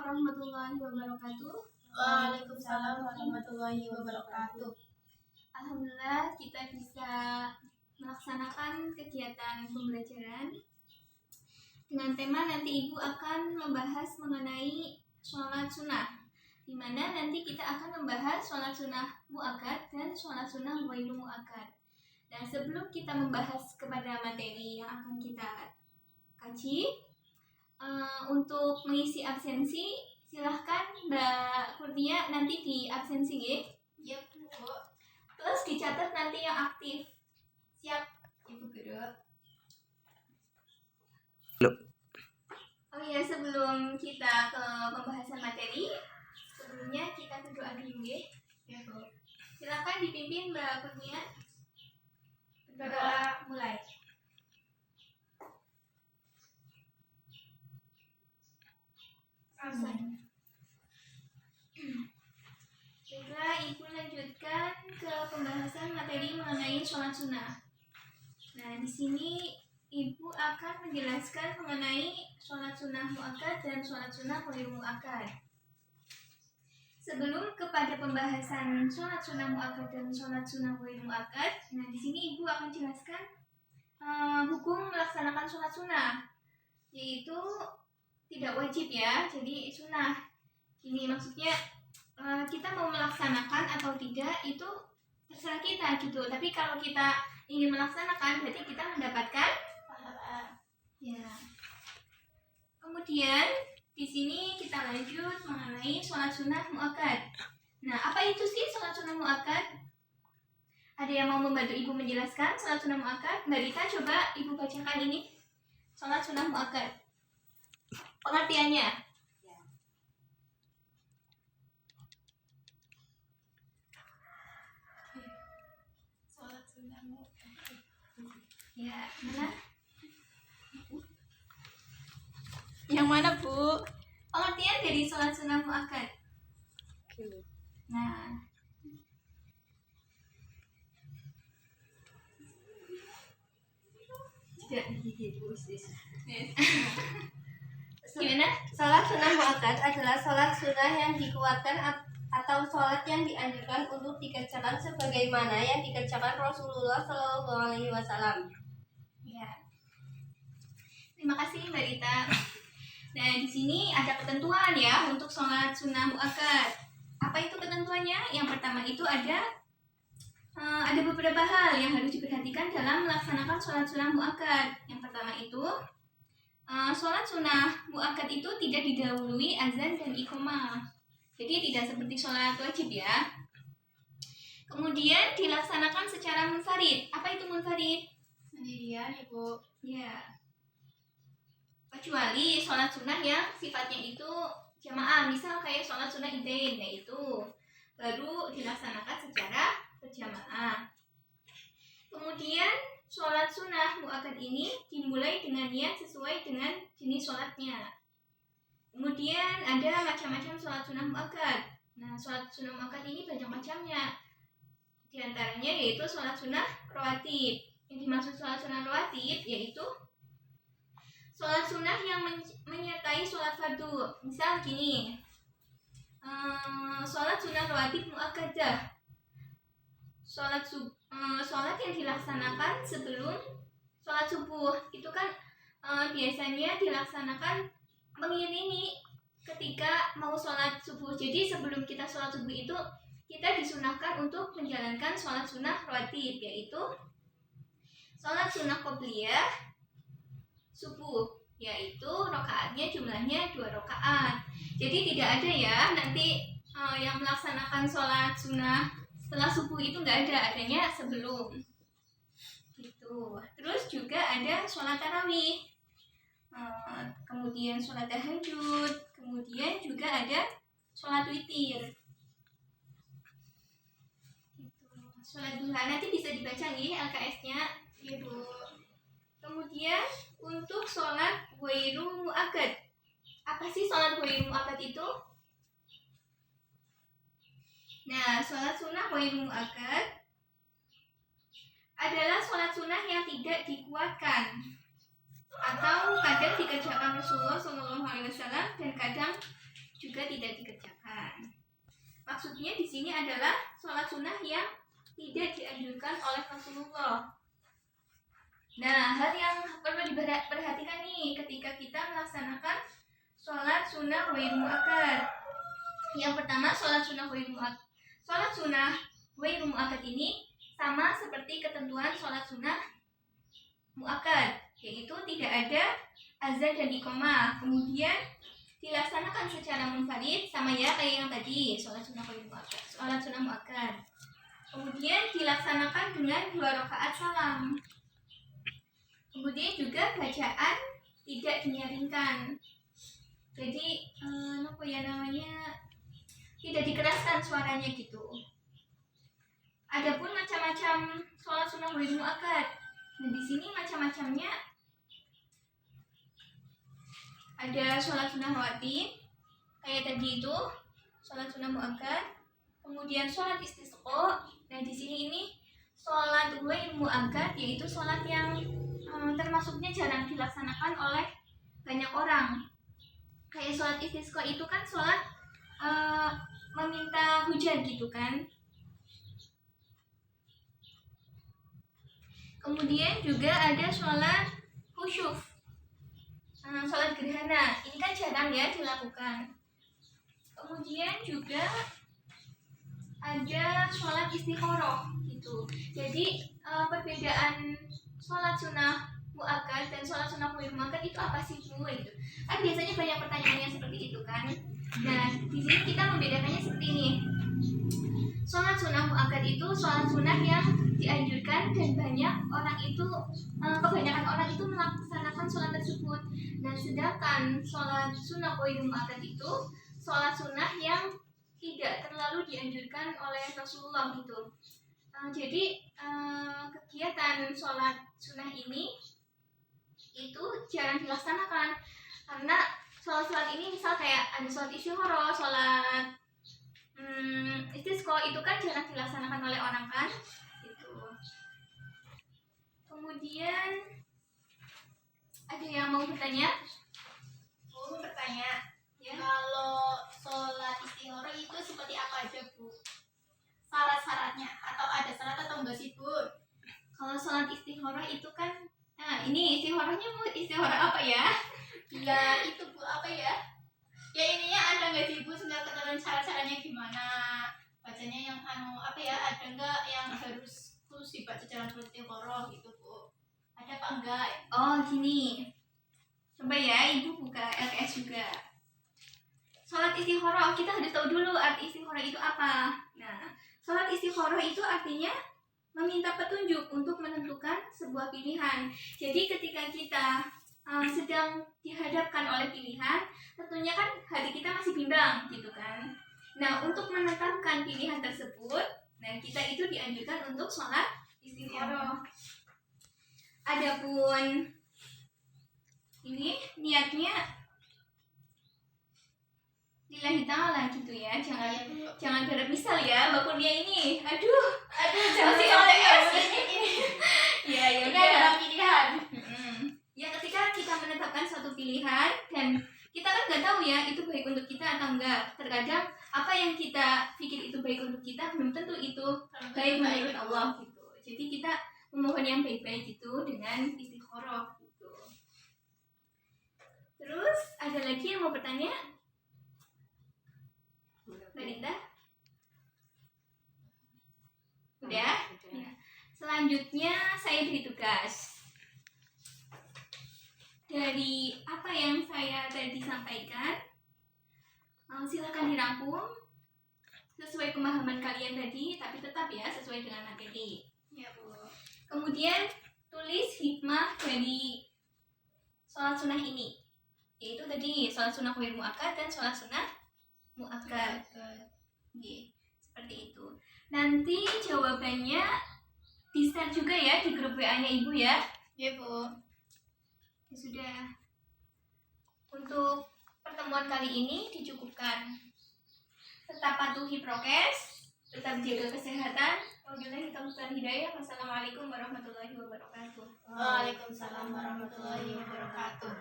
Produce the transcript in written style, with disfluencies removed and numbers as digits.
warahmatullahi wabarakatuh. Waalaikumsalam warahmatullahi wabarakatuh. Alhamdulillah kita bisa melaksanakan kegiatan pembelajaran dengan tema nanti Ibu akan membahas mengenai sholat sunnah, di mana nanti kita akan membahas sholat sunnah muakkad dan sholat sunnah ghairu muakkad. Dan sebelum kita membahas kepada materi yang akan kita kaji, untuk mengisi absensi silahkan Mbak Kurnia nanti di absensi ya. Iya Bu. Terus dicatat nanti yang aktif. Siap Ibu Guru. Oh iya, sebelum kita ke pembahasan materi, sebelumnya kita berdoa dulu ya. Ya Bu. Silakan dipimpin Mbak Kurnia. Berdoa mulai. Amin. Baiklah, Ibu lanjutkan ke pembahasan materi mengenai sholat sunnah. Nah, di sini Ibu akan menjelaskan mengenai sholat sunnah muakkad dan sholat sunnah ghairu muakkad. Sebelum kepada pembahasan sholat sunnah muakkad dan sholat sunnah ghairu muakkad, nah di sini Ibu akan jelaskan hukum melaksanakan sholat sunnah, yaitu tidak wajib ya, jadi sunnah. Ini maksudnya kita mau melaksanakan atau tidak itu terserah kita gitu. Tapi kalau kita ingin melaksanakan berarti kita mendapatkan pahala. Ya. Kemudian di sini kita lanjut mengenai sholat sunnah muakkad. Nah, apa itu sih sholat sunnah muakkad? Ada yang mau membantu Ibu menjelaskan sholat sunnah muakkad? Mbak Rita, coba Ibu bacakan ini sholat sunnah muakkad. Pengertiannya. Sholat sunnah muakkad. Ya, mana? Yang mana Bu? Pengertian dari sholat sunnah muakkad. Nah, gimana? Sholat sunnah muakkad adalah sholat sunnah yang dikuatkan atau sholat yang dianjurkan untuk dikerjakan sebagaimana yang dikerjakan Rasulullah Shallallahu Alaihi Wasallam. Ya. Terima kasih Mbak Rita. Nah, di sini ada ketentuan ya untuk sholat sunnah muakkad. Apa itu ketentuannya? Yang pertama itu ada beberapa hal yang harus diperhatikan dalam melaksanakan sholat sunnah muakkad. Yang pertama itu sholat sunnah muakkad itu tidak didahului azan dan iqamah. Jadi tidak seperti sholat wajib ya. Kemudian dilaksanakan secara munfarid. Apa itu munfarid? Sendirian Ibu. Ya. Kecuali sholat sunnah yang sifatnya itu jamaah. Misal kayak sholat sunnah idain, yaitu baru dilaksanakan secara berjamaah. Kemudian sholat sunnah muakkad ini dimulai dengan niat sesuai dengan jenis sholatnya. Kemudian ada macam-macam sholat sunnah muakkad. Nah, sholat sunnah muakkad ini banyak macamnya. Di antaranya yaitu sholat sunnah rawatib. Yang dimaksud sholat sunnah rawatib yaitu sholat sunnah yang menyertai sholat fardu. Misal gini, sholat sunnah rawatib muakkadah. Sholat yang dilaksanakan sebelum sholat subuh itu kan biasanya dilaksanakan mengiringi ketika mau sholat subuh. Jadi sebelum kita sholat subuh itu kita disunahkan untuk menjalankan sholat sunnah rawatib, yaitu sholat sunnah qobliyah subuh, yaitu rakaatnya jumlahnya 2 rakaat. Jadi tidak ada ya nanti yang melaksanakan sholat sunnah setelah subuh itu nggak ada, adanya sebelum gitu. Terus juga ada sholat tarawih, kemudian sholat tahajud, kemudian juga ada sholat witir gitu. Sholat duha nanti bisa dibaca nih LKS-nya ya Bu. Kemudian untuk sholat ghairu muakkad, apa sih sholat ghairu muakkad itu? Nah, sholat sunnah ghairu muakkad adalah sholat sunnah yang tidak dikuatkan atau kadang dikerjakan Rasulullah SAW dan kadang juga tidak dikerjakan. Maksudnya di sini adalah sholat sunnah yang tidak dianjurkan oleh Rasulullah. Nah, hal yang perlu diperhatikan nih ketika kita melaksanakan sholat sunnah ghair muakkad. Yang pertama, sholat sunnah ghair muakkad. Sholat sunnah ghair muakkad ini sama seperti ketentuan sholat sunnah muakkad, yaitu tidak ada azan dan iqamah. Kemudian dilaksanakan secara munfarid, sama ya kayak yang tadi sholat sunnah ghair muakkad, sholat sunnah muakkad. Kemudian dilaksanakan dengan 2 rakaat salam. Kemudian juga bacaan tidak dinyaringkan. Jadi apa ya namanya, tidak dikeraskan suaranya gitu. Adapun macam-macam sholat sunnah ghair muakkad. Nah, di sini macam-macamnya ada sholat sunnah rawatib, kayak tadi itu sholat sunnah muakkad. Kemudian sholat istisqa. Nah, di sini ini sholat ghair muakkad, yaitu sholat yang termasuknya jarang dilaksanakan oleh banyak orang. Kayak sholat istisqa itu kan sholat meminta hujan gitu kan. Kemudian juga ada sholat khusyuf, sholat gerhana. Ini kan jarang ya dilakukan. Kemudian juga ada sholat istikharah gitu. Jadi perbedaan sholat sunnah muakkad dan sholat sunnah ghair muakkad itu apa sih Bu? Gitu. Kan biasanya banyak pertanyaannya seperti itu kan. Nah, di sini kita membedakannya seperti ini. Sholat sunnah muakkad itu sholat sunnah yang dianjurkan dan banyak orang itu, kebanyakan orang itu melaksanakan sholat tersebut. Dan sedangkan sholat sunnah ghair muakkad itu sholat sunnah yang tidak terlalu dianjurkan oleh Rasulullah gitu. Jadi kegiatan sholat sunnah ini itu jarang dilaksanakan karena sholat ini misal kayak ada sholat istikharah, sholat istisqa itu kan jarang dilaksanakan oleh orang kan gitu. Kemudian ada yang mau bertanya? Bu, bertanya. Ya. Kalau sholat istikharah itu seperti apa aja, Bu? Syarat-syaratnya, atau ada syarat atau enggak sih, Bu? Kalau sholat istikharah itu kan, nah ini istikharahnya Bu, istikharah apa ya? Ya itu Bu, apa ya? Ya ininya ada nggak sih Bu, sebenarnya ketentuan syarat-syaratnya gimana? Bacanya yang apa ya? Ada nggak yang harus terus dibaca dalam sholat istikharah gitu Bu? Ada apa enggak? Oh gini, coba ya Ibu buka LKS juga. Sholat istikharah, kita harus tahu dulu arti istikharah itu apa. Nah, sholat istikharah itu artinya meminta petunjuk untuk menentukan sebuah pilihan. Jadi ketika kita sedang dihadapkan oleh pilihan, tentunya kan hati kita masih bimbang gitu kan. Nah, untuk menetapkan pilihan tersebut, nah kita itu dianjurkan untuk sholat istikharah. Adapun ini niatnya lillahi ta'ala gitu ya, jangan garap misal ya Mbak Kurnia ini. Aduh Jangan masih sampai LDS. ini. Ya Ini udah. adalah pilihan. Ya ketika kita menetapkan suatu pilihan dan kita kan nggak tahu ya itu baik untuk kita atau enggak. Terkadang apa yang kita pikir itu baik untuk kita belum tentu itu baik menurut Allah gitu. Jadi kita memohon yang baik-baik itu dengan istikharah gitu. Terus ada lagi yang mau bertanya? Mbak Dinda? Udah? Ya. Selanjutnya saya beri tugas. Dari apa yang saya tadi sampaikan, silakan dirangkum sesuai pemahaman kalian tadi, tapi tetap ya sesuai dengan materi. Ya Bu. Kemudian tulis hikmah dari sholat sunnah ini, yaitu tadi sholat sunnah ghair muakkad dan sholat sunnah muakkad. Oke, seperti itu. Nanti jawabannya di-share juga ya di grup WA-nya Ibu ya. Ya Bu. Ya sudah. Untuk pertemuan kali ini dicukupkan. Tetap patuhi prokes, tetap jaga kesehatan. Wabillahi taufiq wal hidayah. Wassalamualaikum warahmatullahi wabarakatuh. Waalaikumsalam warahmatullahi wabarakatuh.